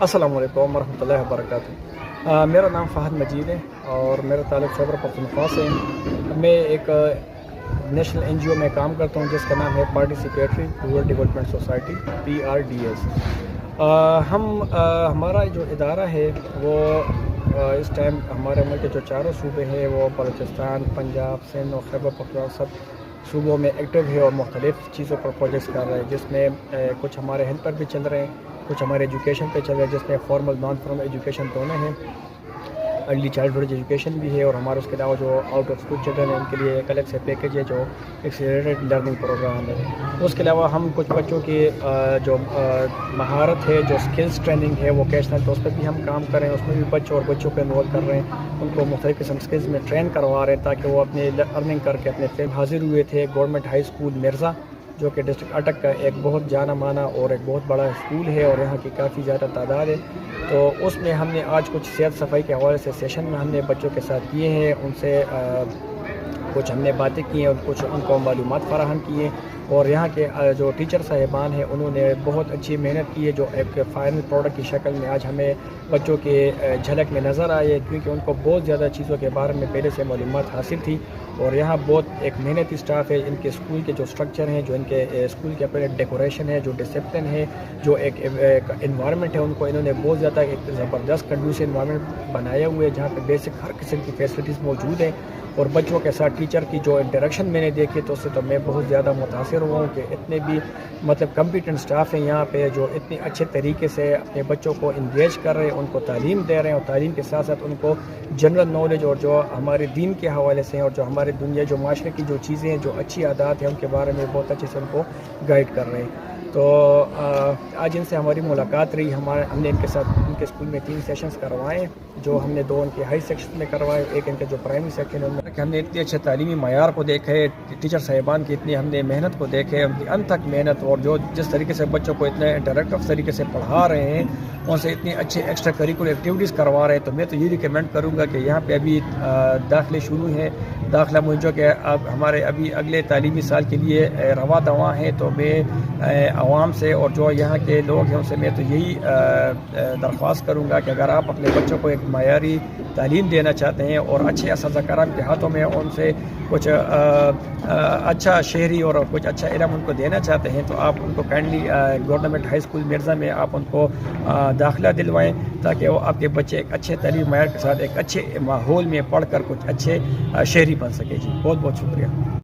السلام علیکم ورحمۃ اللہ وبرکاتہ۔ میرا نام فہد مجید ہے اور میرا تعلق خیبر پختونخوا سے ہے۔ میں ایک نیشنل این جی او میں کام کرتا ہوں جس کا نام ہے participatory rural development society PRDS۔ ہمارا جو ادارہ ہے وہ اس ٹائم ہمارے ملک کے جو چاروں صوبے ہیں وہ بلوچستان، پنجاب، سندھ اور خیبر پختونخوا سب صوبوں میں ایکٹیو ہے اور مختلف چیزوں پر پروجیکٹس کر رہے ہیں، جس میں کچھ ہمارے ہیلتھ پر بھی چل رہے ہیں، کچھ ہمارے ایجوکیشن پہ چل رہے ہیں، جس میں فارمل نان فارمل ایجوکیشن دونوں ہیں، ارلی چائلڈہڈ ایجوکیشن بھی ہے، اور ہمارے اس کے علاوہ جو آؤٹ آف اسکول چلڈرن ہیں ان کے لیے ایک الگ سے پیکیج ہے جو ایکسیلریٹڈ لرننگ پروگرام ہے۔ اس کے علاوہ ہم کچھ بچوں کی جو مہارت ہے، جو سکلز ٹریننگ ہے ووکیشنل، تو اس پہ بھی ہم کام کر رہے ہیں۔ اس میں بھی بچوں کو انرول کر رہے ہیں، ان کو مختلف قسم سکلز میں ٹرین کروا رہے ہیں تاکہ وہ اپنے ارننگ کر کے اپنے فیم حاضر ہوئے تھے گورنمنٹ ہائی اسکول مرزا، جو کہ ڈسٹرکٹ اٹک کا ایک بہت جانا مانا اور ایک بہت بڑا اسکول ہے اور یہاں کی کافی زیادہ تعداد ہے۔ تو اس میں ہم نے آج کچھ صحت صفائی کے حوالے سے سیشن میں ہم نے بچوں کے ساتھ کیے ہیں، ان سے کچھ ہم نے باتیں کی ہیں، کچھ ان کو معلومات فراہم کی ہیں، اور یہاں کے جو ٹیچر صاحبان ہیں انہوں نے بہت اچھی محنت کی ہے جو ایک فائنل پروڈکٹ کی شکل میں آج ہمیں بچوں کے جھلک میں نظر آئے، کیونکہ ان کو بہت زیادہ چیزوں کے بارے میں پہلے سے معلومات حاصل تھی، اور یہاں بہت ایک محنتی اسٹاف ہے۔ ان کے اسکول کے جو اسٹرکچر ہیں، جو ان کے اسکول کے اپنے ڈیکوریشن ہے، جو ڈسپلن ہے، جو ایک انوائرمنٹ ہے، ان کو انہوں نے بہت زیادہ ایک زبردست کنڈوسیو انوائرمنٹ بنایا ہوا ہے جہاں پہ بیسک ہر قسم کی فیسلٹیز موجود ہیں، اور بچوں کے ساتھ ٹیچر کی جو انٹریکشن میں نے دیکھی تو اس سے تو میں بہت زیادہ متاثر ہوا ہوں کہ اتنے بھی کمپیٹنٹ سٹاف ہیں یہاں پہ جو اتنے اچھے طریقے سے اپنے بچوں کو انگیج کر رہے ہیں، ان کو تعلیم دے رہے ہیں، اور تعلیم کے ساتھ ساتھ ان کو جنرل نالج اور جو ہمارے دین کے حوالے سے ہیں اور جو ہمارے دنیا جو معاشرے کی جو چیزیں ہیں، جو اچھی عادات ہیں، ان کے بارے میں بہت اچھے سے ان کو گائیڈ کر رہے ہیں۔ تو آج ان سے ہماری ملاقات رہی، ہم نے ان کے ساتھ ان کے اسکول میں 3 سیشنز کروائے، جو ہم نے 2 ان کے ہائی سیکشن میں کروائے، ایک ان کے جو پرائمری سیکشن ہے ان میں، کہ ہم نے اتنے اچھے تعلیمی معیار کو دیکھا ہے، ٹیچر صاحبان کی اتنی ہم نے محنت کو دیکھے، ان کی انتھک محنت، اور جو جس طریقے سے بچوں کو اتنے انٹریکٹیو طریقے سے پڑھا رہے ہیں، ان سے اتنی اچھے ایکسٹرا کریکولر ایکٹیویٹیز کروا رہے ہیں، تو میں تو یہ ریکمینڈ کروں گا کہ یہاں پہ ابھی داخلے شروع ہیں، داخلہ مجھے کہ اب ہمارے ابھی اگلے تعلیمی سال کے لیے رواں دواں ہیں، تو میں عوام سے اور جو یہاں کے لوگ ہیں ان سے میں تو یہی درخواست کروں گا کہ اگر آپ اپنے بچوں کو ایک معیاری تعلیم دینا چاہتے ہیں اور اچھے اساتذہ کرام کے ہاتھوں میں ان سے کچھ اچھا شہری اور کچھ اچھا علم ان کو دینا چاہتے ہیں، تو آپ ان کو kindly government high school Mirza میں آپ ان کو داخلہ دلوائیں تاکہ وہ آپ کے بچے ایک اچھے تعلیم معیار کے ساتھ ایک اچھے ماحول میں پڑھ کر کچھ اچھے شہری بن سکے۔ جی بہت بہت شکریہ۔